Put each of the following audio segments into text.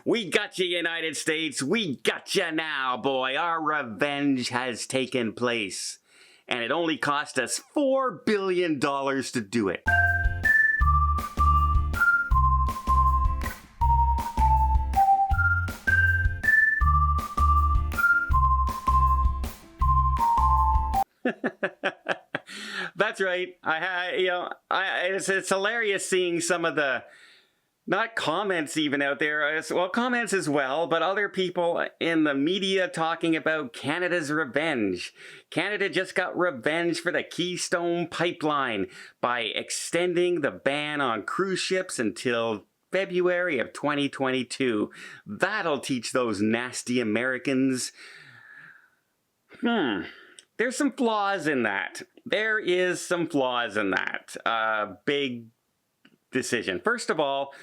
We got you, United States. We got you now, boy. Our revenge has taken place. And it only cost us $4 billion to do it. That's right. It's hilarious seeing some of the, not comments even out there, well, comments as well, but other people in the media talking about Canada's revenge. Canada just got revenge for the Keystone Pipeline by extending the ban on cruise ships until February of 2022. That'll teach those nasty Americans. There's some flaws in that. There is some flaws in that. Big decision. First of all,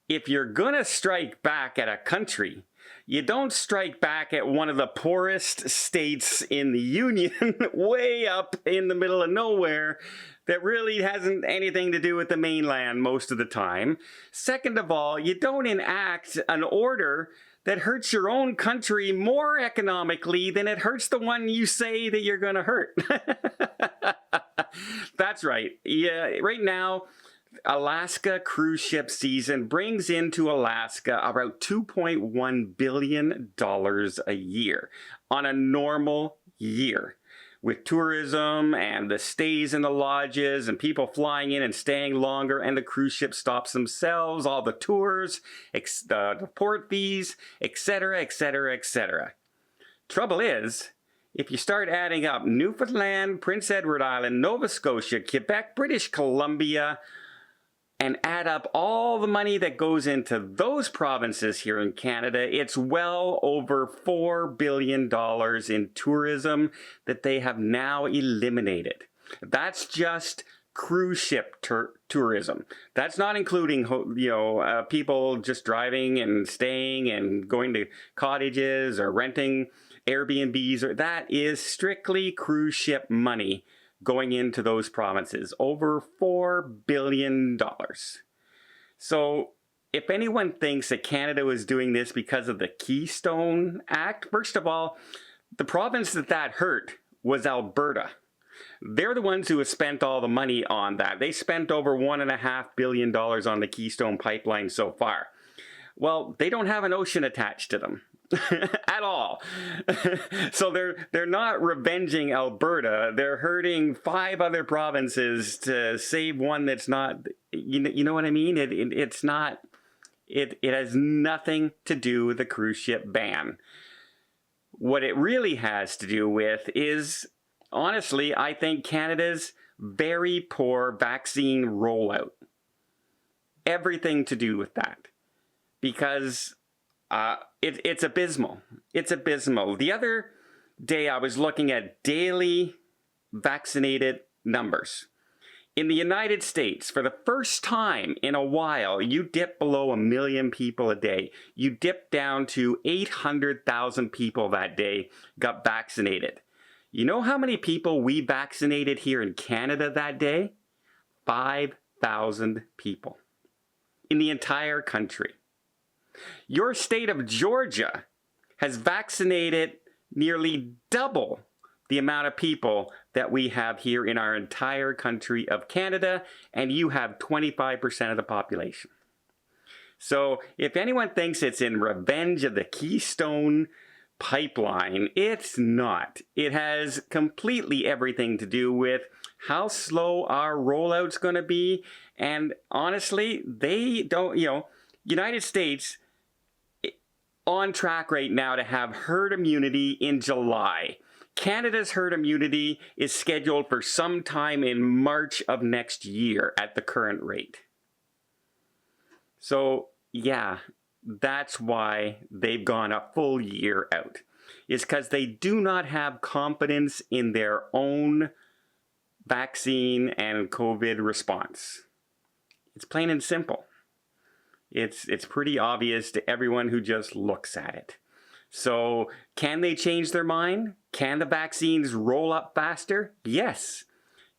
if you're gonna strike back at a country, you don't strike back at one of the poorest states in the Union, way up in the middle of nowhere, that really hasn't anything to do with the mainland most of the time. Second of all, you don't enact an order that hurts your own country more economically than it hurts the one you say that you're gonna hurt. That's right. Yeah, right now, Alaska cruise ship season brings into Alaska about $2.1 billion a year on a normal year. With tourism and the stays in the lodges and people flying in and staying longer, and the cruise ship stops themselves, all the tours, the port fees, etc., etc., etc. Trouble is, if you start adding up Newfoundland, Prince Edward Island, Nova Scotia, Quebec, British Columbia, and add up all the money that goes into those provinces here in Canada, it's well over $4 billion in tourism that they have now eliminated. That's just cruise ship tourism. That's not including, people just driving and staying and going to cottages or renting Airbnbs. That is strictly cruise ship money going into those provinces, over $4 billion. So if anyone thinks that Canada was doing this because of the Keystone Act, first of all, the province that hurt was Alberta. They're the ones who have spent all the money on that. They spent over $1.5 billion on the Keystone Pipeline so far. Well, they don't have an ocean attached to them. At all. So they're not revenging Alberta. They're hurting 5 other provinces to save one that's not, you know what I mean? It's not, it has nothing to do with the cruise ship ban. What it really has to do with is, honestly, I think Canada's very poor vaccine rollout. Everything to do with that. Because it's abysmal. It's abysmal. The other day I was looking at daily vaccinated numbers. In the United States, for the first time in a while, you dip below 1 million people a day. You dip down to 800,000 people that day got vaccinated. You know how many people we vaccinated here in Canada that day? 5,000 people in the entire country. Your state of Georgia has vaccinated nearly double the amount of people that we have here in our entire country of Canada, and you have 25% of the population. So if anyone thinks it's in revenge of the Keystone Pipeline, it's not. It has completely everything to do with how slow our rollout's going to be, and honestly, they don't, United States on track right now to have herd immunity in July. Canada's herd immunity is scheduled for sometime in March of next year at the current rate. So yeah, that's why they've gone a full year out. It's because they do not have confidence in their own vaccine and COVID response. It's plain and simple. It's pretty obvious to everyone who just looks at it. So can they change their mind? Can the vaccines roll up faster? Yes.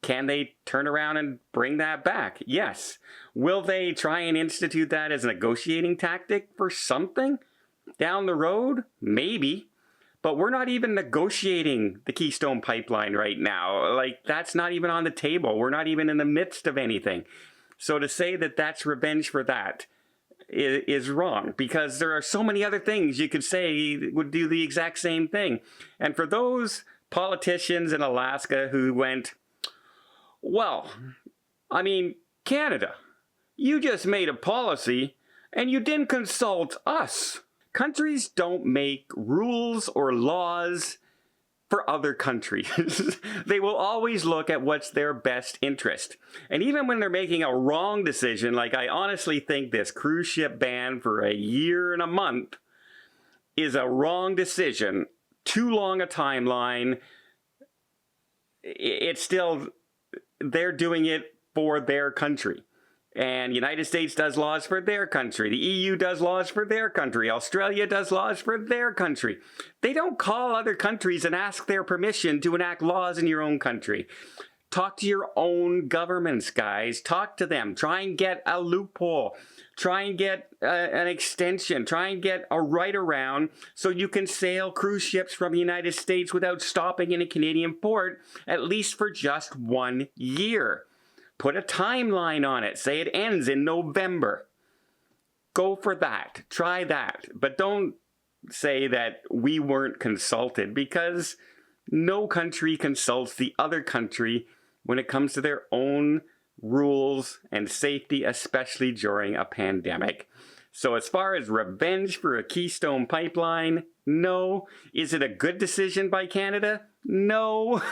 Can they turn around and bring that back? Yes. Will they try and institute that as a negotiating tactic for something down the road? Maybe. But we're not even negotiating the Keystone Pipeline right now. Like, that's not even on the table. We're not even in the midst of anything. So to say that that's revenge for that is wrong, because there are so many other things you could say would do the exact same thing. And for those politicians in Alaska who went, well, I mean, Canada, you just made a policy and you didn't consult us. Countries don't make rules or laws for other countries. They will always look at what's their best interest. And even when they're making a wrong decision, like I honestly think this cruise ship ban for a year and a month is a wrong decision, too long a timeline, it's still, they're doing it for their country. And the United States does laws for their country. The EU does laws for their country. Australia does laws for their country. They don't call other countries and ask their permission to enact laws in your own country. Talk to your own governments, guys. Talk to them. Try and get a loophole. Try and get an extension. Try and get a right around so you can sail cruise ships from the United States without stopping in a Canadian port, at least for just 1 year. Put a timeline on it. Say it ends in November. Go for that. Try that. But don't say that we weren't consulted, because no country consults the other country when it comes to their own rules and safety, especially during a pandemic. So as far as revenge for a Keystone Pipeline, no. Is it a good decision by Canada? No.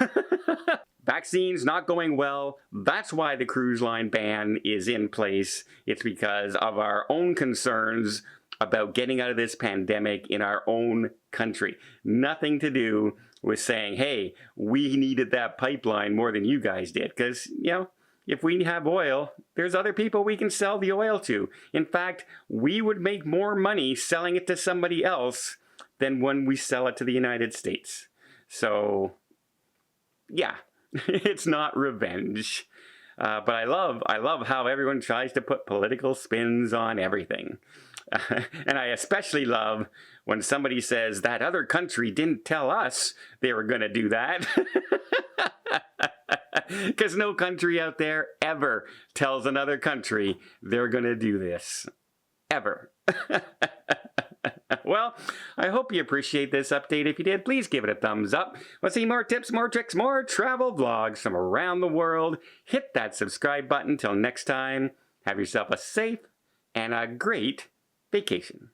Vaccines not going well. That's why the cruise line ban is in place. It's because of our own concerns about getting out of this pandemic in our own country. Nothing to do with saying, hey, we needed that pipeline more than you guys did. Because, you know, if we have oil, there's other people we can sell the oil to. In fact, we would make more money selling it to somebody else than when we sell it to the United States. So, yeah. It's not revenge. But I love how everyone tries to put political spins on everything. And I especially love when somebody says that other country didn't tell us they were going to do that. Because no country out there ever tells another country they're going to do this. Ever. Well, I hope you appreciate this update. If you did, please give it a thumbs up. Want to see more tips, more tricks, more travel vlogs from around the world? Hit that subscribe button. Till next time, have yourself a safe and a great vacation.